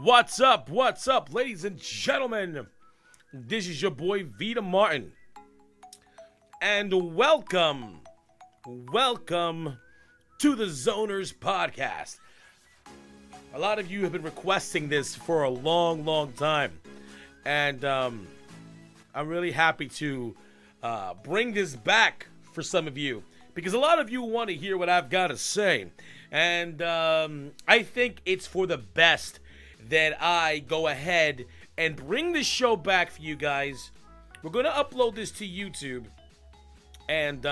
What's up, ladies and gentlemen? This is your boy Vita Martin. And welcome to the Zoners Podcast. A lot of you have been requesting this for a long time. And I'm really happy to bring this back for some of you. Because a lot of you want to hear what I've got to say. And I think it's for the best that I go ahead and bring this show back for you guys. We're going to upload this to YouTube. And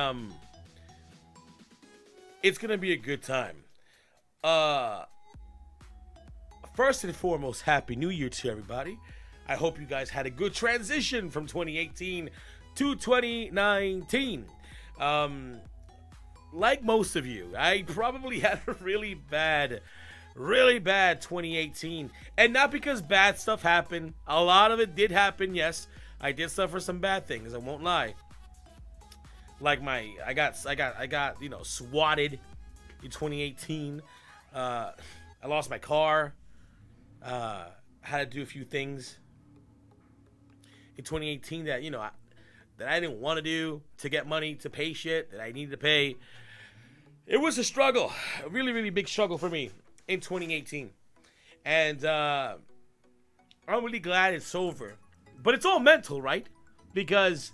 it's going to be a good time. First and foremost, Happy New Year to everybody. I hope you guys had a good transition from 2018 to 2019. Like most of you, I probably had a really bad 2018. And not because bad stuff happened. A lot of it did happen, yes. I did suffer some bad things, I won't lie. Like I got swatted in 2018. I lost my car. Had to do a few things in 2018 that that I didn't want to do to get money to pay shit that I needed to pay. It was a struggle, a really big struggle for me in 2018, and I'm really glad it's over. But it's all mental, right? Because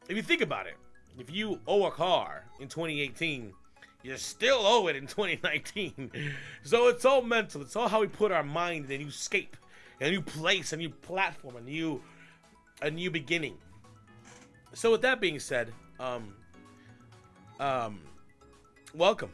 if you think about it, if you owe a car in 2018, you still owe it in 2019. So it's all mental. It's all how we put our mind in a new scape, a new place, a new platform, a new beginning. So with that being said, welcome.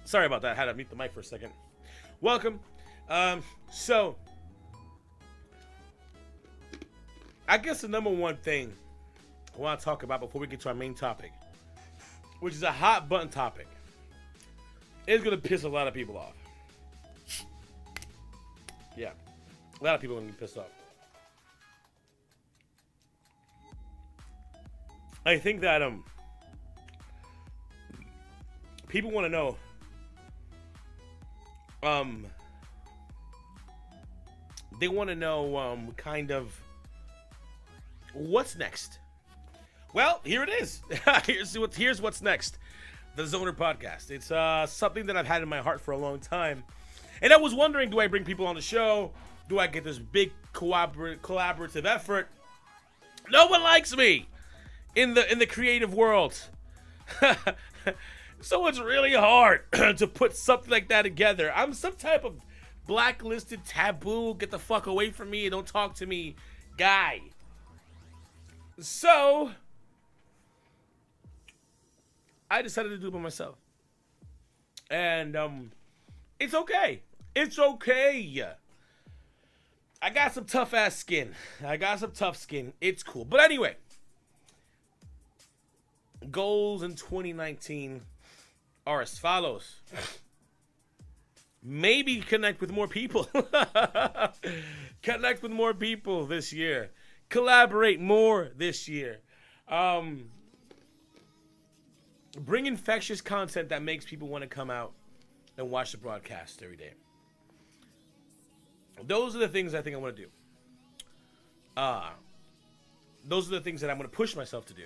Sorry about that. I had to mute the mic for a second. Welcome. So, I guess the number one thing I want to talk about before we get to our main topic, which is a hot button topic, is going to piss a lot of people off. Yeah. A lot of people are going to be pissed off. I think that people want to know they want to know kind of what's next. Well, here it is. Here's what's next. The Zoner Podcast. It's something that I've had in my heart for a long time. And I was wondering, do I bring people on the show? Do I get this big collaborative effort? No one likes me in the creative world. So it's really hard to put something like that together. I'm some type of blacklisted, taboo, get the fuck away from me and don't talk to me guy. So I decided to do it by myself. And it's okay. It's okay. I got some tough ass skin. It's cool. But anyway, goals in 2019 are as follows. Maybe connect with more people. Connect with more people this year. Collaborate more this year. Bring infectious content that makes people want to come out and watch the broadcast every day. Those are the things I think I want to do. Those are the things that I'm going to push myself to do.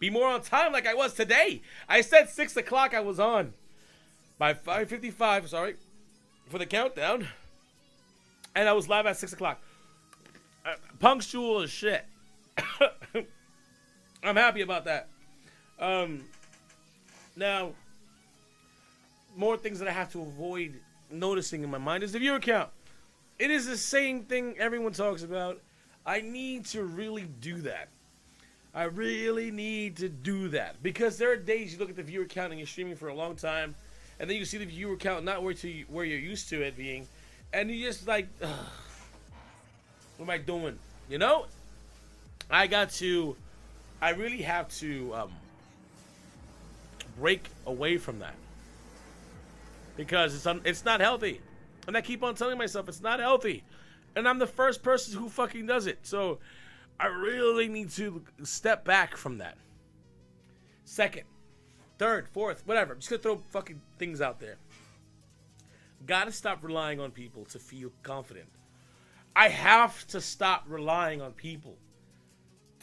Be more on time like I was today. I said 6 o'clock I was on. By 5:55, sorry, for the countdown. And I was live at 6 o'clock. Punctual as shit. I'm happy about that. Now, more things that I have to avoid noticing in my mind is the viewer count. It is the same thing everyone talks about. I need to really do that. I really need to do that. Because there are days you look at the viewer count and you're streaming for a long time, and then you see the viewer count not where you're used to it being, and you're just like, ugh, what am I doing? You know? I really have to break away from that. Because it's not healthy. And I keep on telling myself it's not healthy. And I'm the first person who fucking does it. So I really need to step back from that. Second, third, fourth, whatever. I'm just gonna throw fucking things out there. Gotta stop relying on people to feel confident. I have to stop relying on people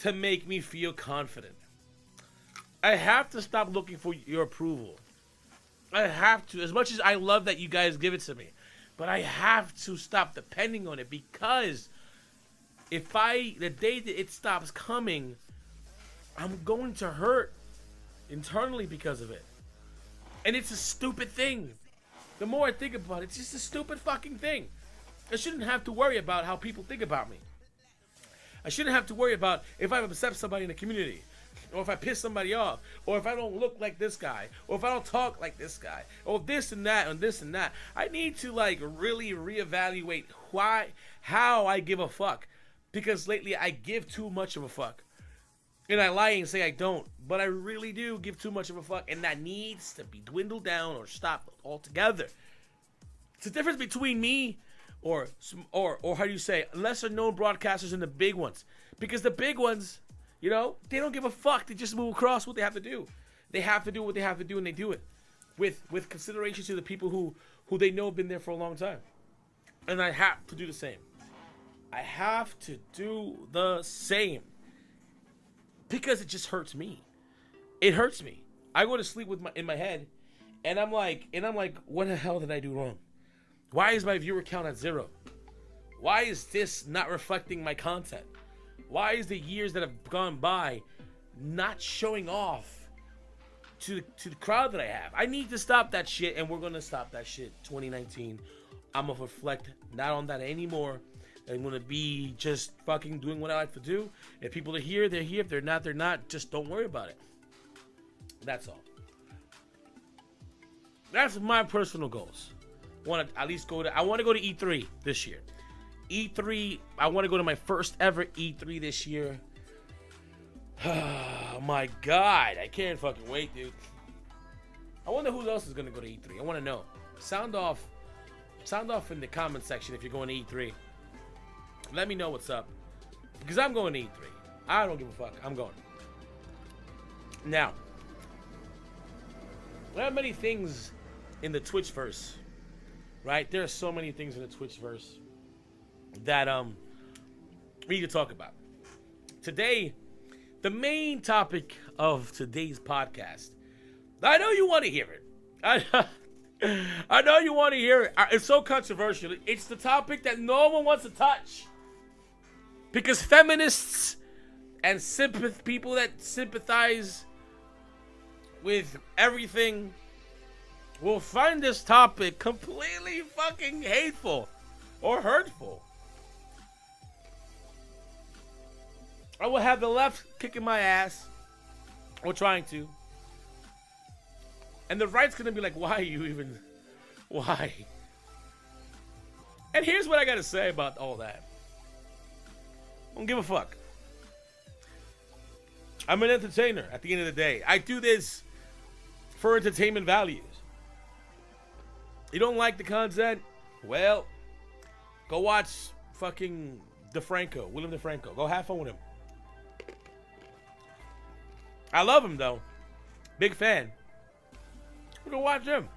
to make me feel confident. I have to stop looking for your approval. I have to, as much as I love that you guys give it to me, but I have to stop depending on it, because the day that it stops coming, I'm going to hurt internally because of it. And it's a stupid thing. The more I think about it, it's just a stupid fucking thing. I shouldn't have to worry about how people think about me. I shouldn't have to worry about if I upset somebody in the community, or if I piss somebody off, or if I don't look like this guy, or if I don't talk like this guy, or this and that, and this and that. I need to really reevaluate how I give a fuck, because lately I give too much of a fuck. And I lie and say I don't, but I really do give too much of a fuck, and that needs to be dwindled down or stopped altogether. It's the difference between me or how do you say, lesser known broadcasters and the big ones. Because the big ones, they don't give a fuck. They just move across what they have to do. They have to do what they have to do, and they do it with consideration to the people who they know have been there for a long time. And I have to do the same. I have to do the same. Because it just hurts me. It hurts me. I go to sleep in my head, and I'm like, what the hell did I do wrong? Why is my viewer count at 0? Why is this not reflecting my content? Why is the years that have gone by not showing off to the crowd that I have? I need to stop that shit, and we're gonna stop that shit. 2019. I'm gonna reflect not on that anymore. I'm gonna be just fucking doing what I like to do. If people are here, they're here. If they're not, they're not. Just don't worry about it. That's all. That's my personal goals. I want to go to E3 this year. E3, I want to go to my first ever E3 this year. Oh my God, I can't fucking wait, dude. I wonder who else is gonna go to E3. I want to know. Sound off in the comment section if you're going to E3. Let me know what's up, because I'm going to E3. I don't give a fuck. I'm going. Now, there are many things in the Twitchverse, right? There are so many things in the Twitchverse that we need to talk about. Today, the main topic of today's podcast, I know you want to hear it. I know you want to hear it. It's so controversial. It's the topic that no one wants to touch. Because feminists and people that sympathize with everything will find this topic completely fucking hateful or hurtful. I will have the left kicking my ass, or trying to. And the right's gonna be like, why? And here's what I gotta say about all that. I don't give a fuck. I'm an entertainer at the end of the day. I do this for entertainment values. You don't like the content? Well, go watch fucking William DeFranco. Go have fun with him. I love him, though. Big fan. Go watch him.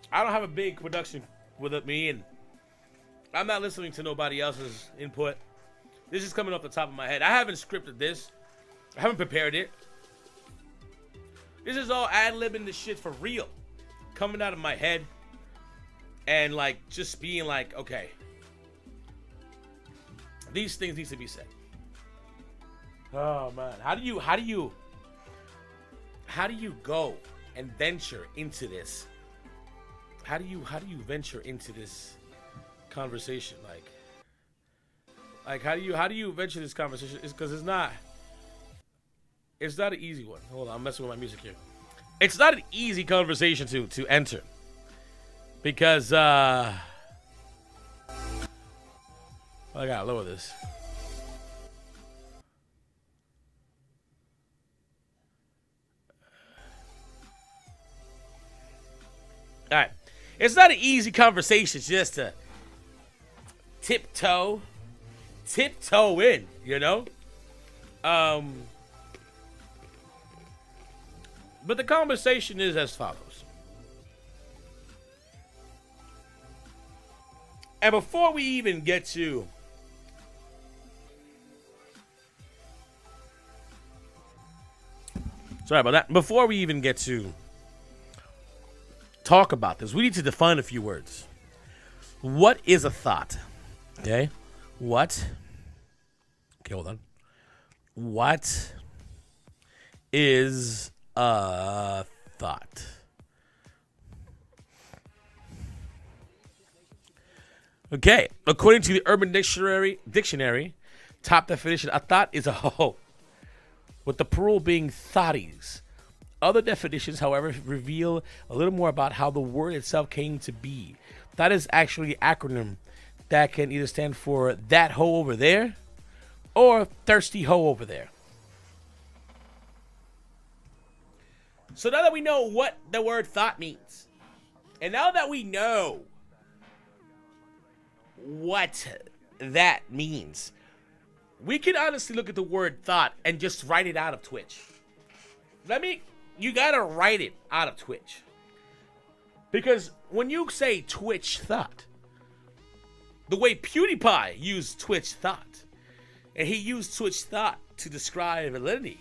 I don't have a big production with me, and I'm not listening to nobody else's input. This is coming off the top of my head. I haven't scripted this. I haven't prepared it. This is all ad-libbing this shit for real. Coming out of my head. And just being okay. These things need to be said. Oh man. How do you go and venture into this? How do you venture into this conversation? How do you venture this conversation? It's because it's not an easy one. Hold on, I'm messing with my music here. It's not an easy conversation to enter, because I gotta lower this. All right, it's not an easy conversation just to tiptoe in, you know? But the conversation is as follows. And before we even get to sorry about that. Before we even get to talk about this, we need to define a few words. What is a thought? Okay. What? Okay, hold on. What is a thought? Okay, according to the Urban Dictionary, top definition, a thought is a hoe, with the plural being thotties. Other definitions, however, reveal a little more about how the word itself came to be. That is actually an acronym that can either stand for that hoe over there or thirsty hoe over there. So now that we know what the word thought means, and now that we know what that means, we can honestly look at the word thought and just write it out of Twitch. You gotta write it out of Twitch. Because when you say Twitch thought, the way PewDiePie used Twitch thought, and he used Twitch thought to describe Eleni,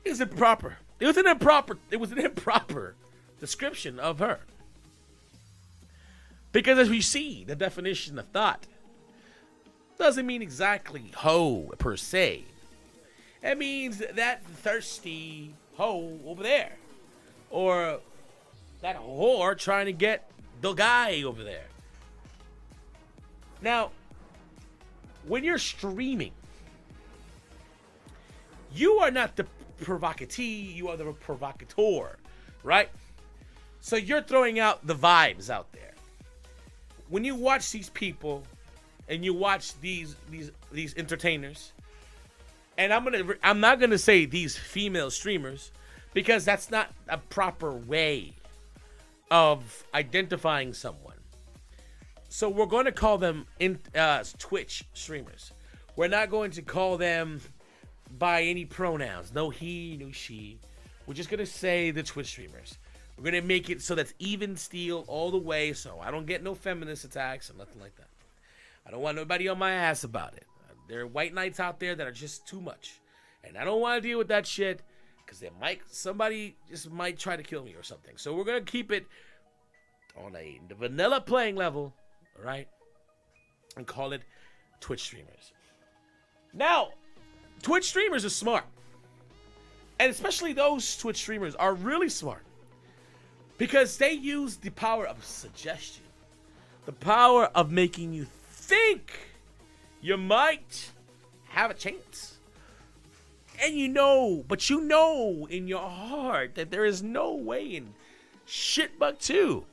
is improper. It was an improper description of her. Because as we see, the definition of thought doesn't mean exactly hoe per se. It means that thirsty hoe over there. Or that whore trying to get the guy over there. Now, when you're streaming, you are not the provocatee, you are the provocateur, right? So you're throwing out the vibes out there. When you watch these people and you watch these entertainers, and I'm not gonna say these female streamers, because that's not a proper way of identifying someone. So we're going to call them Twitch streamers. We're not going to call them by any pronouns. No he, no she. We're just going to say the Twitch streamers. We're going to make it so that's even steel all the way, so I don't get no feminist attacks or nothing like that. I don't want nobody on my ass about it. There are white knights out there that are just too much. And I don't want to deal with that shit, because somebody just might try to kill me or something. So we're going to keep it on a vanilla playing level, all right? And call it Twitch streamers. Now, Twitch streamers are smart. And especially those Twitch streamers are really smart. Because they use the power of suggestion. The power of making you think you might have a chance. And you know in your heart that there is no way in shitbuck 2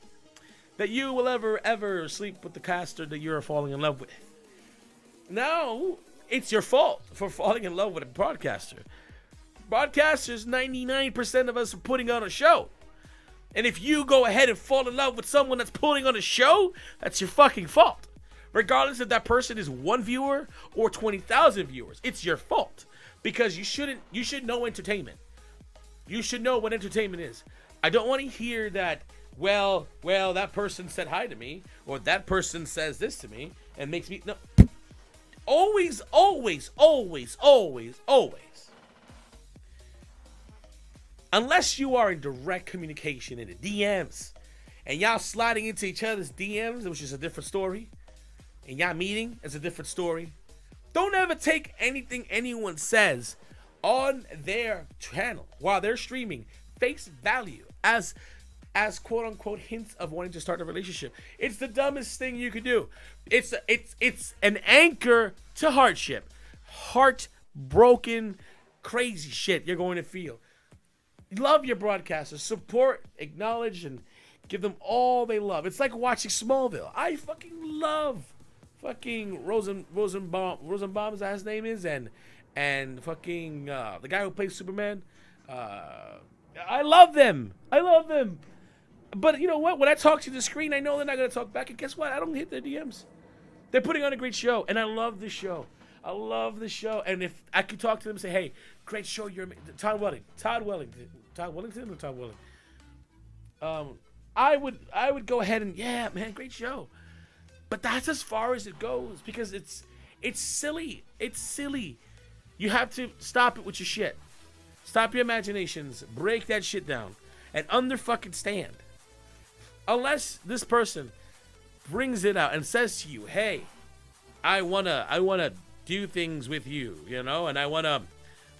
that you will ever sleep with the caster that you're falling in love with. No, it's your fault for falling in love with a broadcaster. Broadcasters, 99% of us are putting on a show. And if you go ahead and fall in love with someone that's putting on a show, that's your fucking fault. Regardless if that person is 1 viewer or 20,000 viewers, it's your fault. Because you should know entertainment. You should know what entertainment is. I don't want to hear that, well, that person said hi to me, or that person says this to me, and makes me, no. Always. Unless you are in direct communication in the DMs, and y'all sliding into each other's DMs, which is a different story, and y'all meeting is a different story. Don't ever take anything anyone says on their channel while they're streaming face value as quote unquote hints of wanting to start a relationship. It's the dumbest thing you could do. It's an anchor to hardship. Heartbroken, crazy shit you're going to feel. Love your broadcasters, support, acknowledge, and give them all they love. It's like watching Smallville. I fucking love fucking Rosenbaum, is that his name is, and fucking the guy who plays Superman. I love them. But you know what? When I talk to the screen, I know they're not going to talk back. And guess what? I don't hit their DMs. They're putting on a great show. And I love the show. I love the show. And if I could talk to them and say, hey, great show. You're Todd Wellington. I would go ahead and, yeah, man, great show. But that's as far as it goes because it's silly. It's silly. You have to stop it with your shit. Stop your imaginations. Break that shit down. And stand. Unless this person brings it out and says to you, hey, I wanna do things with you, you know, and I wanna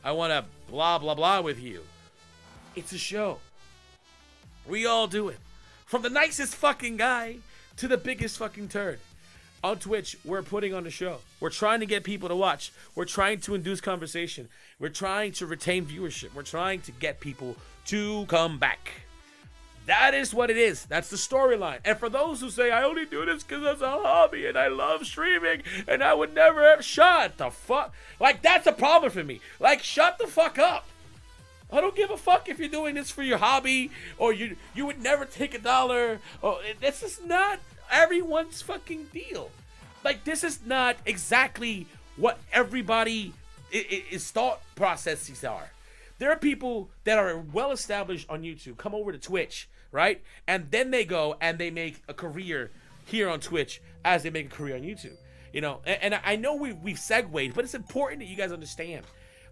blah blah blah with you. It's a show. We all do it. From the nicest fucking guy to the biggest fucking turd. On Twitch, we're putting on a show. We're trying to get people to watch. We're trying to induce conversation. We're trying to retain viewership. We're trying to get people to come back. That is what it is. That's the storyline. And for those who say, I only do this because it's a hobby and I love streaming and I would never have shut the fuck. Like, that's a problem for me. Like, shut the fuck up. I don't give a fuck if you're doing this for your hobby or you would never take $1. Oh, this is not everyone's fucking deal. Like, this is not exactly what everybody is thought processes are. There are people that are well established on YouTube, come over to Twitch, right? And then they go and they make a career here on Twitch as they make a career on YouTube. You know, and I know we've segued, but it's important that you guys understand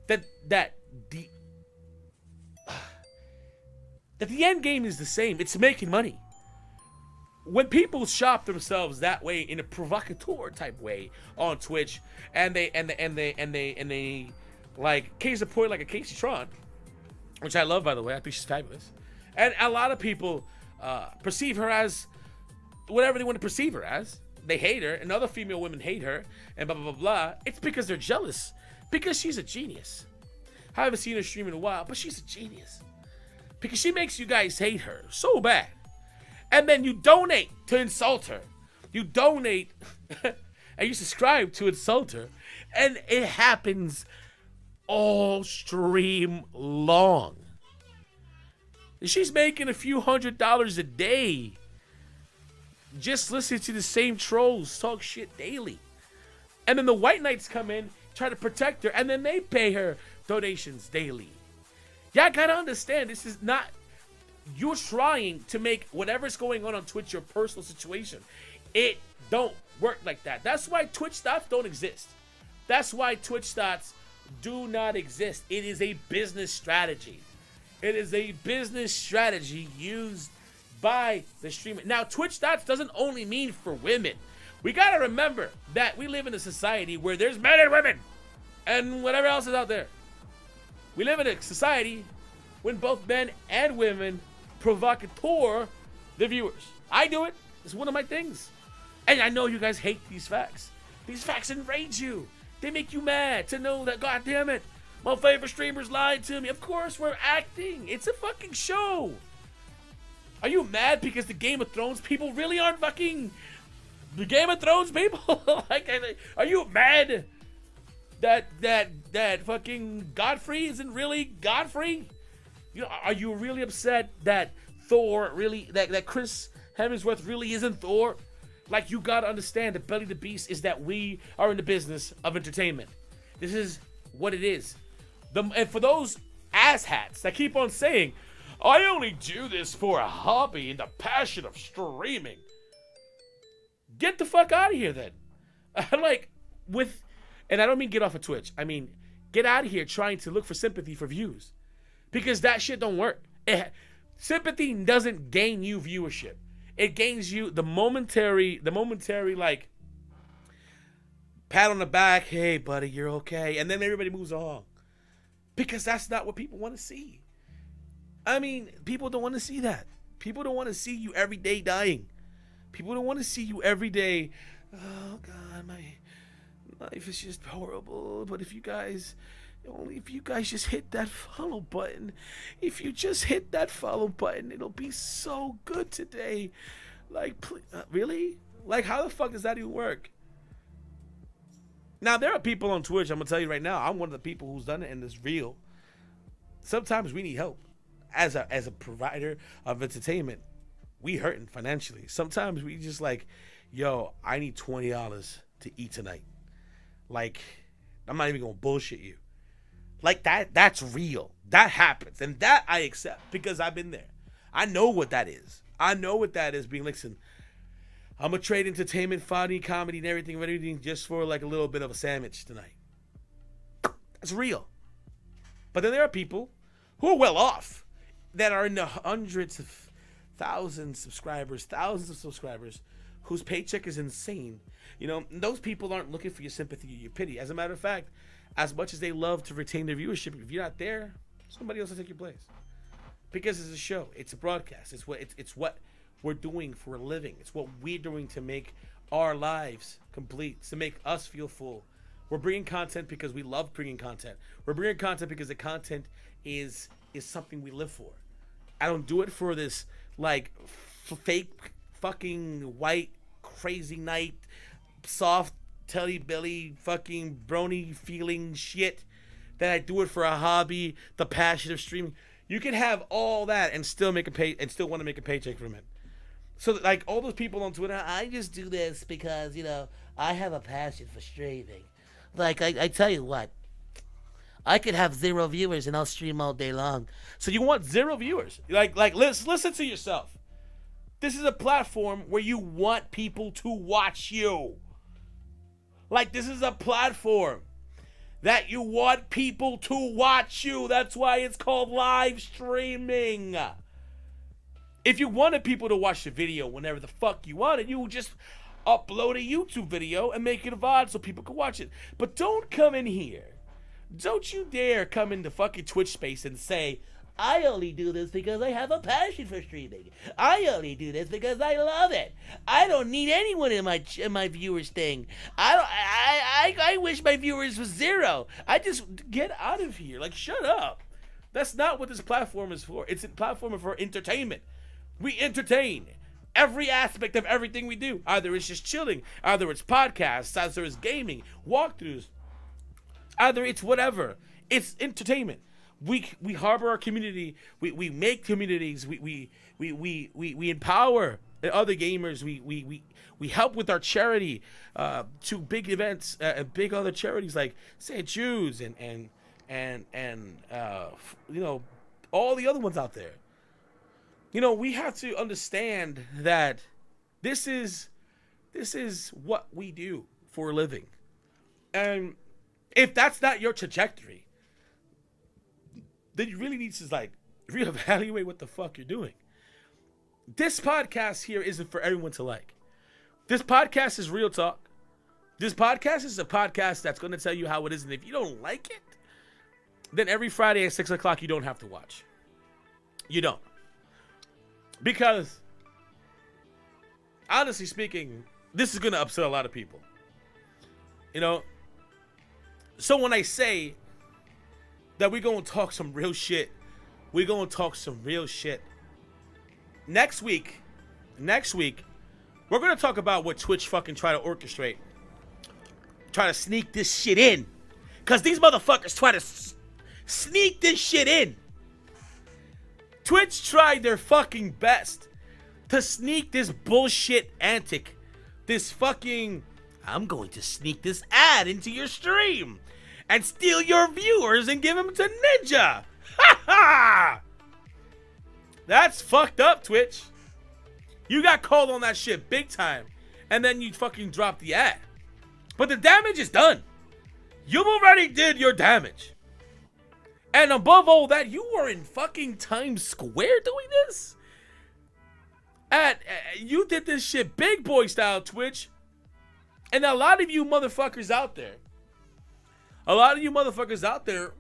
that the end game is the same. It's making money. When people shop themselves that way in a provocateur type way on Twitch, and they like case in point, like a Casey Tron, which I love, by the way. I think she's fabulous, and a lot of people perceive her as whatever they want to perceive her as. They hate her, and other female women hate her, and blah blah blah blah. It's because they're jealous, because she's a genius. I haven't seen her stream in a while, but she's a genius because she makes you guys hate her so bad. And then you donate to insult her. You donate and you subscribe to insult her. And it happens all stream long. She's making a few $100s a day. Just listening to the same trolls talk shit daily. And then the white knights come in, try to protect her, and then they pay her donations daily. Y'all gotta understand, this is not... You're trying to make whatever's going on Twitch your personal situation. It don't work like that. That's why Twitch Thots don't exist. That's why Twitch Thots do not exist. It is a business strategy. It is a business strategy used by the streamer. Now, Twitch Thots doesn't only mean for women. We gotta remember that we live in a society where there's men and women and whatever else is out there. We live in a society when both men and women provocateur the viewers. I do it. It's one of my things. And I know you guys hate these facts. These facts enrage you. They make you mad to know that, God damn it, my favorite streamers lied to me. Of course, we're acting. It's a fucking show. Are you mad because the Game of Thrones people really aren't fucking the Game of Thrones people? Like, are you mad that fucking Godfrey isn't really Godfrey? You know, are you really upset that Thor really, that Chris Hemsworth really isn't Thor? Like, you gotta understand that Belly the Beast is that we are in the business of entertainment. This is what it is. And for those asshats that keep on saying, I only do this for a hobby and the passion of streaming. Get the fuck out of here then. And I don't mean get off of Twitch. I mean, get out of here trying to look for sympathy for views. Because that shit don't work. Sympathy doesn't gain you viewership. It gains you the momentary like pat on the back, hey buddy, you're okay, and then everybody moves along. Because that's not what people want to see. I mean, people don't want to see that. People don't want to see you every day dying. People don't want to see you every day. Oh God, my life is just horrible. But if you guys just hit that follow button, if you just hit that follow button, it'll be so good today. Like, really? Like, how the fuck does that even work? Now, there are people on Twitch, I'm going to tell you right now, I'm one of the people who's done it, and it's real. Sometimes we need help as a provider of entertainment. we hurting financially. Sometimes we just like, yo, I need $20 to eat tonight. Like, I'm not even gonna bullshit you. Like that's real. That happens. And that I accept because I've been there. I know what that is. I know what that is being, listen, I'm gonna trade entertainment, funny, comedy, and everything just for like a little bit of a sandwich tonight. That's real. But then there are people who are well off that are in the hundreds of thousands of subscribers, whose paycheck is insane. You know, those people aren't looking for your sympathy or your pity. As a matter of fact, as much as they love to retain their viewership, if you're not there, somebody else will take your place. Because it's a show, it's a broadcast, it's what we're doing for a living. It's what we're doing to make our lives complete, to make us feel full. We're bringing content because we love bringing content. We're bringing content because the content is something we live for. I don't do it for this like fake fucking white crazy night soft telly belly fucking brony feeling shit that I do it for a hobby, the passion of streaming. You can have all that and still want to make a paycheck from it. So like all those people on Twitter, I just do this because, you know, I have a passion for streaming. Like I tell you what, I could have 0 viewers and I'll stream all day long. So you want 0 viewers? Like listen to yourself. This is a platform where you want people to watch you. Like this is a platform that you want people to watch you. That's why it's called live streaming. If you wanted people to watch the video whenever the fuck you wanted, you would just upload a YouTube video and make it a VOD so people can watch it. But don't come in here. Don't you dare come into fucking Twitch space and say, I only do this because I have a passion for streaming. I only do this because I love it. I don't need anyone in my viewers thing. I wish my viewers was 0. I just get out of here. Like, shut up. That's not what this platform is for. It's a platform for entertainment. We entertain every aspect of everything we do. Either it's just chilling, either it's podcasts, either it's gaming, walkthroughs, either it's whatever. It's entertainment. We harbor our community. We make communities. We empower other gamers. We help with our charity to big events, big other charities like St. Jude's and you know, all the other ones out there. You know, we have to understand that this is what we do for a living. And if that's not your trajectory, then you really need to like reevaluate what the fuck you're doing. This podcast here isn't for everyone to like. This podcast is real talk. This podcast is a podcast that's going to tell you how it is. And if you don't like it, then every Friday at 6 o'clock, you don't have to watch. You don't. Because, honestly speaking, this is going to upset a lot of people. You know? So when I say that we're going to talk some real shit, we're going to talk some real shit. Next week, we're going to talk about what Twitch fucking try to orchestrate. Try to sneak this shit in. Because these motherfuckers try to sneak this shit in. Twitch tried their fucking best to sneak this bullshit antic. This fucking, I'm going to sneak this ad into your stream and steal your viewers and give them to Ninja. Ha ha! That's fucked up, Twitch. You got called on that shit big time, and then you fucking dropped the ad. But the damage is done. You already did your damage. And above all that, you were in fucking Times Square doing this? You did this shit big boy style, Twitch. And a lot of you motherfuckers out there,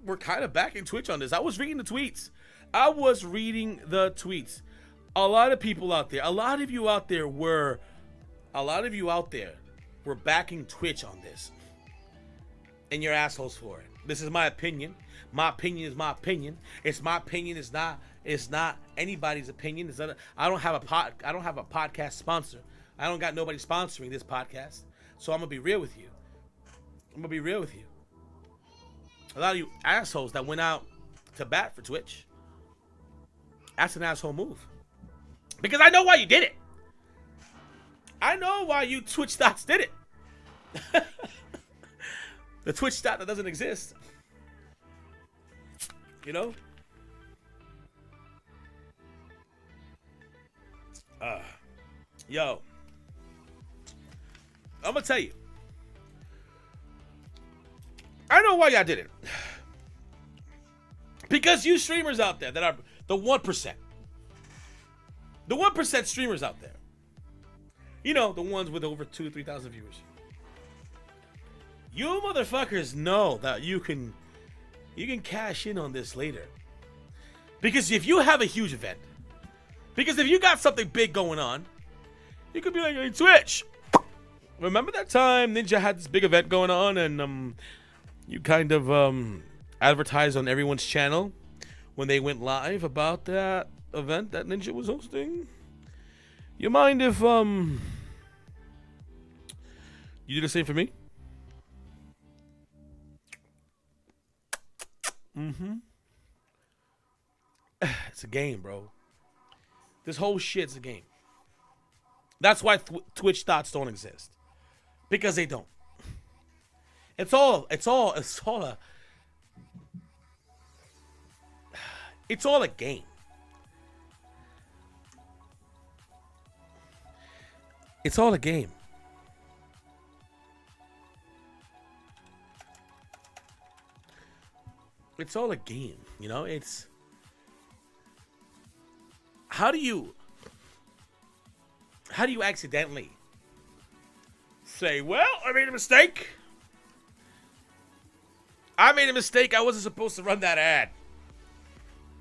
were kind of backing Twitch on this. I was reading the tweets. A lot of people out there, a lot of you out there were backing Twitch on this. And you're assholes for it. This is my opinion. My opinion is my opinion. It's my opinion. It's not anybody's opinion. I don't have a podcast sponsor. I don't got nobody sponsoring this podcast. So I'm gonna be real with you. A lot of you assholes that went out to bat for Twitch, that's an asshole move. Because I know why you did it. I know why you Twitch Thots did it. The Twitch Thot that doesn't exist. You know? Yo. I'm going to tell you. I know why y'all did it. Because you streamers out there that are the 1%. The 1% streamers out there. You know, the ones with over 2,000 to 3,000 viewers. You motherfuckers know that you can cash in on this later. Because if you have a huge event, because if you got something big going on, you could be like, hey, Twitch, remember that time Ninja had this big event going on and you kind of advertised on everyone's channel when they went live about that event that Ninja was hosting? You mind if you do the same for me? It's a game, bro. This whole shit's a game. That's why Twitch Thots don't exist. Because they don't. It's all a game. It's all a game. It's all a game, you know? It's how do you accidentally say, well, I made a mistake. I wasn't supposed to run that ad.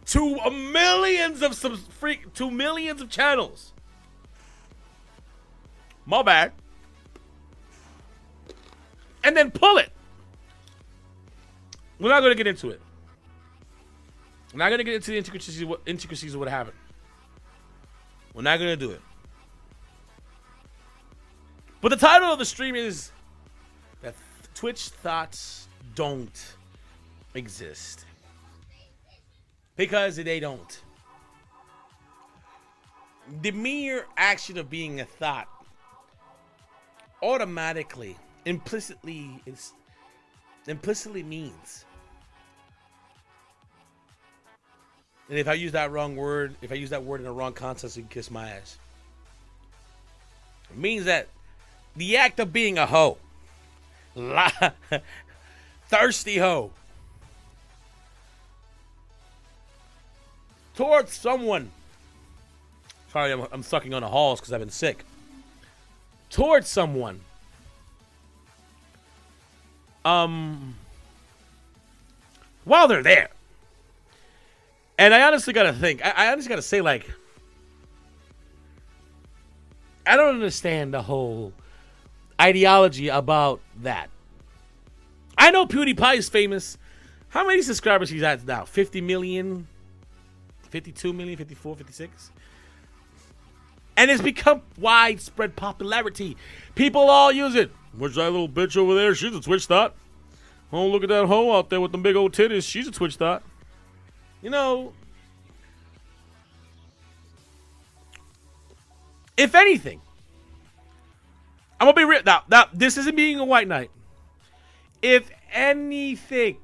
To millions of channels. My bad. And then pull it. We're not going to get into it. We're not going to get into the intricacies of what happened. We're not going to do it. But the title of the stream is that Twitch Thots don't exist. Because they don't. The mere action of being a thought automatically, implicitly means. And if I use that word in the wrong context, you can kiss my ass. It means that the act of being a hoe, thirsty hoe, towards someone. Sorry, I'm sucking on the halls because I've been sick. Towards someone. While they're there. And I honestly gotta think. I honestly gotta say, like, I don't understand the whole ideology about that. I know PewDiePie is famous. How many subscribers he's at now? 50 million? 52 million? 54? 56? And it's become widespread popularity. People all use it. Where's that little bitch over there? She's a Twitch Thot. Oh, look at that hoe out there with them big old titties. She's a Twitch Thot. You know, if anything, I'm going to be real. Now, this isn't being a white knight. If anything,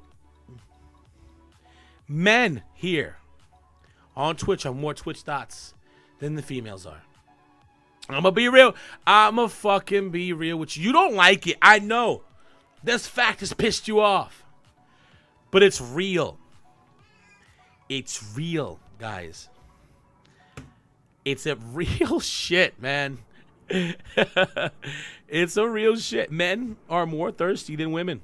men here on Twitch are more Twitch Thots than the females are. I'm going to be real. I'm going to fucking be real with you. You don't like it. I know. This fact has pissed you off. But it's real. It's real, guys. It's a real shit, man. It's a real shit. Men are more thirsty than women.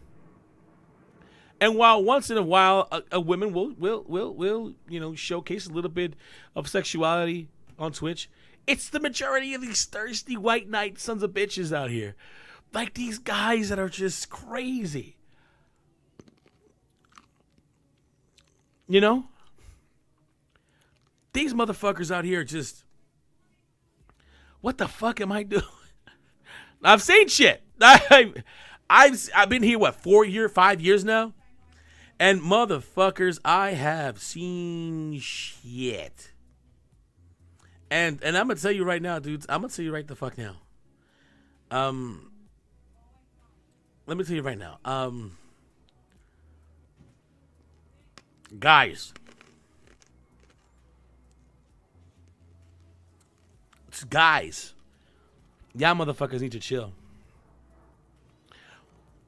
And while once in a while a woman will you know, showcase a little bit of sexuality on Twitch, it's the majority of these thirsty white knight sons of bitches out here. Like these guys that are just crazy. You know? These motherfuckers out here just, what the fuck am I doing? I've seen shit. I've been here, what, 5 years now? And motherfuckers, I have seen shit. And I'm gonna tell you right now, dudes. I'm gonna tell you right the fuck now. Let me tell you right now. Guys. Y'all motherfuckers need to chill.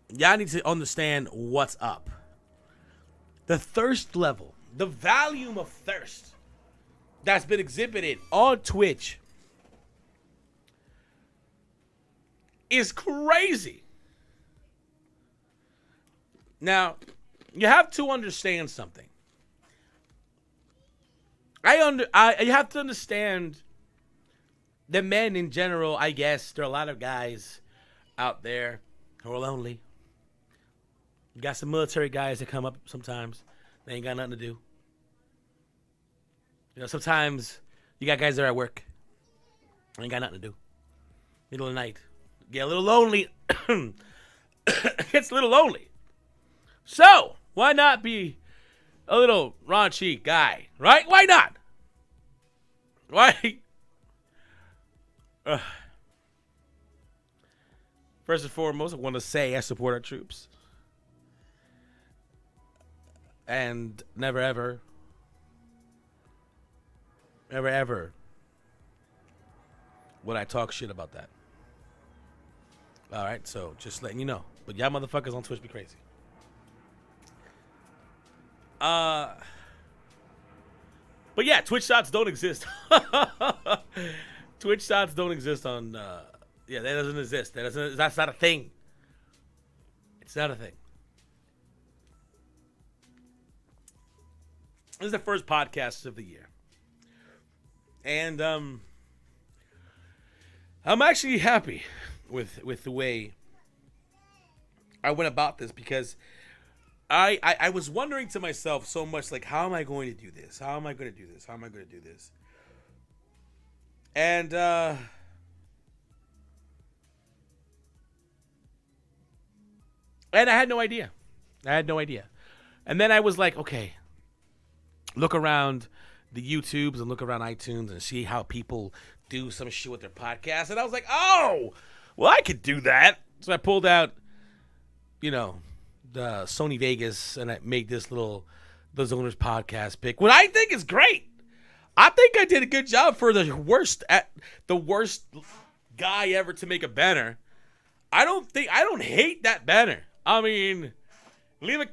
Y'all need to understand what's up. The thirst level, the volume of thirst that's been exhibited on Twitch is crazy. Now, you have to understand something. You have to understand the men in general. I guess there are a lot of guys out there who are lonely. You got some military guys that come up sometimes. They ain't got nothing to do. You know, sometimes you got guys that are at work. They ain't got nothing to do. Middle of the night. Get a little lonely. It's a little lonely. So, why not be a little raunchy guy, right? Why not? Why? First and foremost, I want to say I support our troops. And never ever would I talk shit about that. Alright, so just letting you know. But y'all motherfuckers on Twitch be crazy. But yeah, Twitch Thots don't exist. Twitch Thots don't exist on yeah, that doesn't exist. That's not a thing. It's not a thing. This is the first podcast of the year. And I'm actually happy with the way I went about this, because I was wondering to myself so much, like, how am I going to do this? How am I going to do this? How am I going to do this? And I had no idea. And then I was like, okay, look around the YouTubes and look around iTunes and see how people do some shit with their podcast. And I was like, oh, well, I could do that. So I pulled out, you know, the Sony Vegas, and I made this little TheZoner'sPodcast pick, what I think is great. I think I did a good job for the worst guy ever to make a banner. I don't hate that banner. I mean, leave a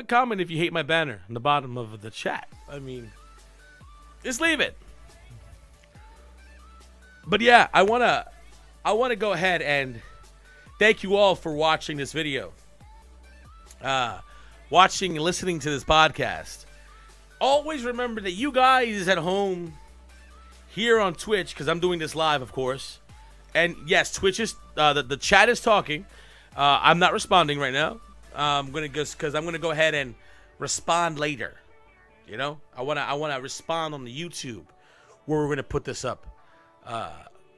comment if you hate my banner in the bottom of the chat. I mean, just leave it. But yeah, I wanna go ahead and thank you all for watching this video. Watching and listening to this podcast. Always remember that you guys at home here on Twitch, because I'm doing this live, of course. And yes, Twitch is the chat is talking. I'm not responding right now. I'm gonna go ahead and respond later. You know, I wanna respond on the YouTube where we're gonna put this up.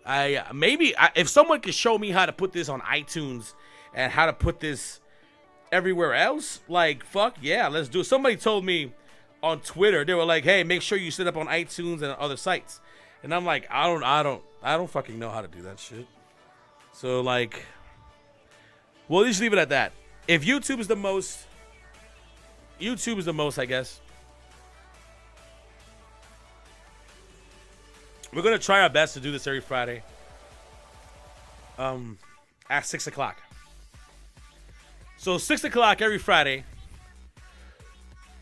If someone could show me how to put this on iTunes and how to put this everywhere else, like, fuck yeah, let's do it. Somebody told me on Twitter, they were like, hey, make sure you set up on iTunes and other sites. And I'm like, I don't fucking know how to do that shit. So, like, we'll just leave it at that. If YouTube is the most, I guess. We're gonna try our best to do this every Friday. At 6 o'clock. So 6 o'clock every Friday,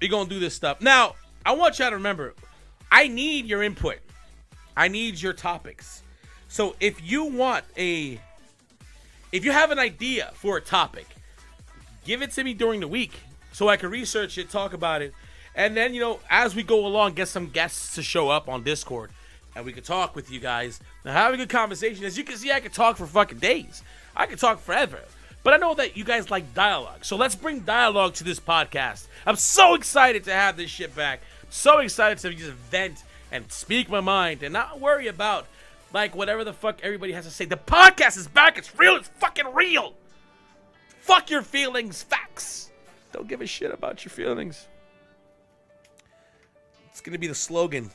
we're gonna do this stuff. Now, I want y'all to remember, I need your input. I need your topics. So if you have an idea for a topic, give it to me during the week so I can research it, talk about it, and then, you know, as we go along, get some guests to show up on Discord, and we can talk with you guys and have a good conversation. As you can see, I can talk for fucking days. I can talk forever. But I know that you guys like dialogue, so let's bring dialogue to this podcast. I'm so excited to have this shit back. So excited to just vent and speak my mind and not worry about, like, whatever the fuck everybody has to say. The podcast is back. It's real. It's fucking real. Fuck your feelings. Facts. Don't give a shit about your feelings. It's going to be the slogan.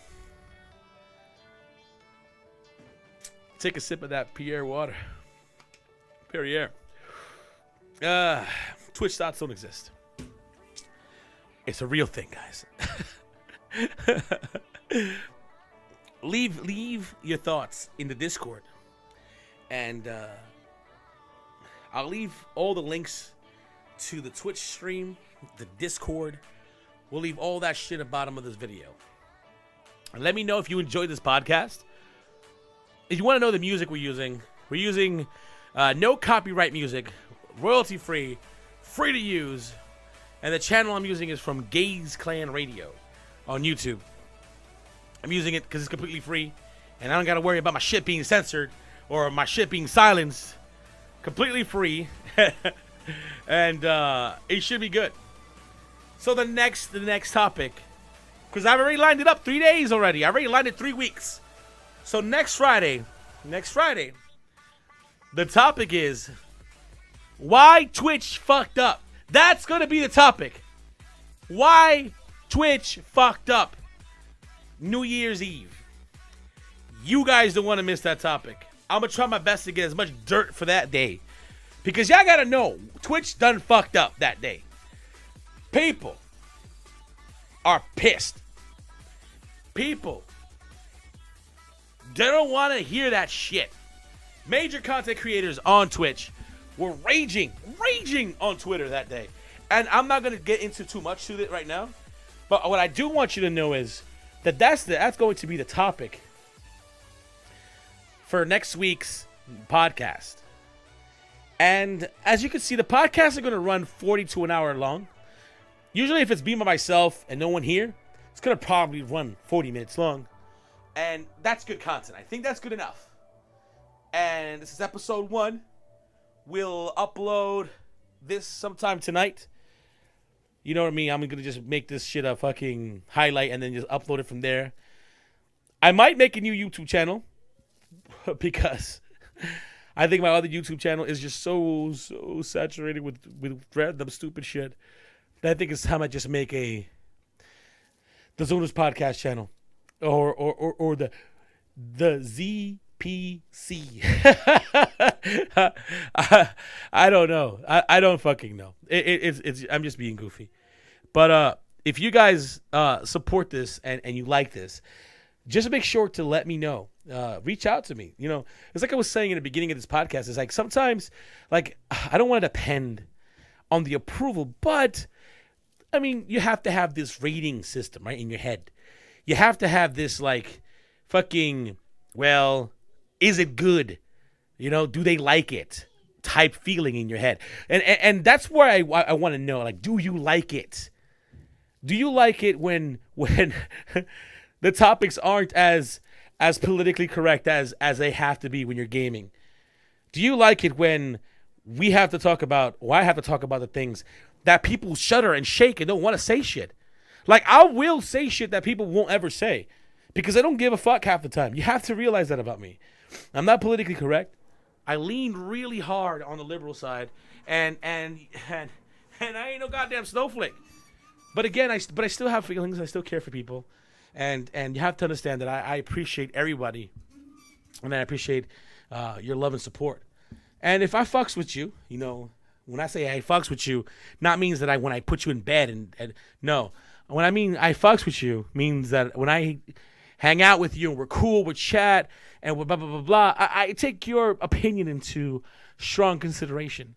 take a sip of that Pierre water. Perrier. Twitch Thots don't exist. It's a real thing, guys. Leave your thoughts in the Discord. And I'll leave all the links to the Twitch stream, the Discord. We'll leave all that shit at the bottom of this video. And let me know if you enjoyed this podcast. If you want to know the music we're using no copyright music, royalty free, free to use. And the channel I'm using is from Gaze Clan Radio on YouTube. I'm using it because it's completely free. And I don't got to worry about my shit being censored or my shit being silenced. Completely free. And it should be good. So the next topic, because I've already lined it up 3 days already. I already lined it 3 weeks. So next Friday, the topic is why Twitch fucked up. That's going to be the topic. Why Twitch fucked up New Year's Eve. You guys don't want to miss that topic. I'm going to try my best to get as much dirt for that day. Because y'all got to know, Twitch done fucked up that day. People are pissed. People, they don't want to hear that shit. Major content creators on Twitch were raging on Twitter that day. And I'm not going to get into too much to it right now. But what I do want you to know is that that's going to be the topic for next week's podcast. And as you can see, the podcasts are going to run 40 to an hour long. Usually if it's me by myself and no one here, it's going to probably run 40 minutes long. And that's good content. I think that's good enough. And this is episode 1. We'll upload this sometime tonight. You know what I mean? I'm going to just make this shit a fucking highlight and then just upload it from there. I might make a new YouTube channel because I think my other YouTube channel is just so saturated with random stupid shit that I think it's time I just make the TheZoner'sPodcast channel or the ZPC. I don't know. I don't fucking know. It's I'm just being goofy. But if you guys support this and you like this, just make sure to let me know. Reach out to me. You know, it's like I was saying in the beginning of this podcast. It's like sometimes, like, I don't want to depend on the approval, but I mean, you have to have this rating system, right, in your head. You have to have this, like, fucking, well, is it good? You know, do they like it? Type feeling in your head. And that's where I want to know, like, do you like it? Do you like it when the topics aren't as politically correct as they have to be when you're gaming? Do you like it when I have to talk about the things that people shudder and shake and don't want to say shit? Like, I will say shit that people won't ever say because I don't give a fuck half the time. You have to realize that about me. I'm not politically correct. I lean really hard on the liberal side, and I ain't no goddamn snowflake. But again, I still have feelings. I still care for people, and you have to understand that I appreciate everybody, and I appreciate your love and support. And if I fucks with you, you know, when I say I fucks with you, not means that when I put you in bed and no. When I mean I fucks with you, means that when I hang out with you and we're cool, we chat, and we're blah, blah, blah, blah, I take your opinion into strong consideration.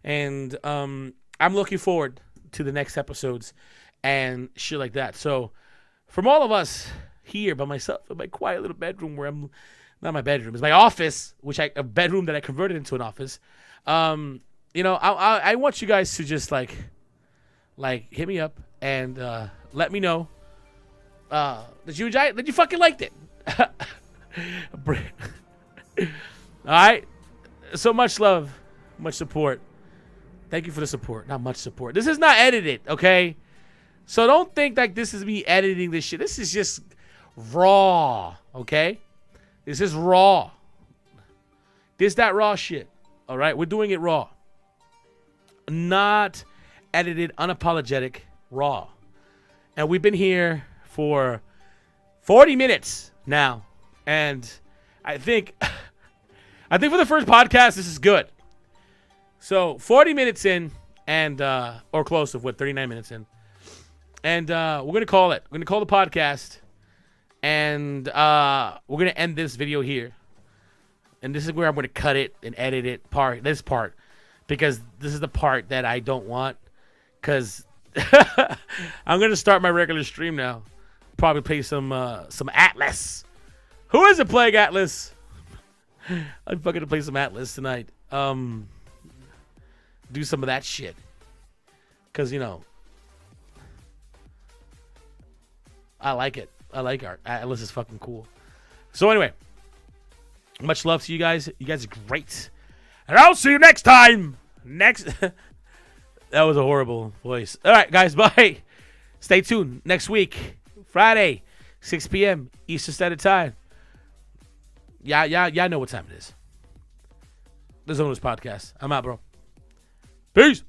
And I'm looking forward to the next episodes and shit like that. So from all of us here by myself in my quiet little bedroom where I'm, not my bedroom, it's my office, a bedroom that I converted into an office. You know, I want you guys to just like hit me up and let me know that you enjoyed it, that you fucking liked it. All right, so much love, much support. Thank you for the support. Not much support. This is not edited, okay? So don't think like this is me editing this shit. This is just raw, okay? This is raw. That raw shit. All right, we're doing it raw. Not edited, unapologetic, raw. And we've been here for 40 minutes now. And I think I think for the first podcast, this is good. So 40 minutes in, and or close to 39 minutes in, and we're gonna call it. We're gonna call the podcast, and we're gonna end this video here. And this is where I'm gonna cut it and edit it. This part, because this is the part that I don't want. Because I'm gonna start my regular stream now. Probably play some Atlas. Who isn't playing Atlas? I'm fucking gonna play some Atlas tonight. Do some of that shit. Cause I like it. I like art. Atlas is fucking cool. So anyway, much love to you guys. You guys are great. And I'll see you next time. That was a horrible voice. All right, guys. Bye. Stay tuned. Next week, Friday, 6 p.m. Eastern Standard Time. Yeah, know what time it is. The Zoners Podcast. I'm out, bro. Peace.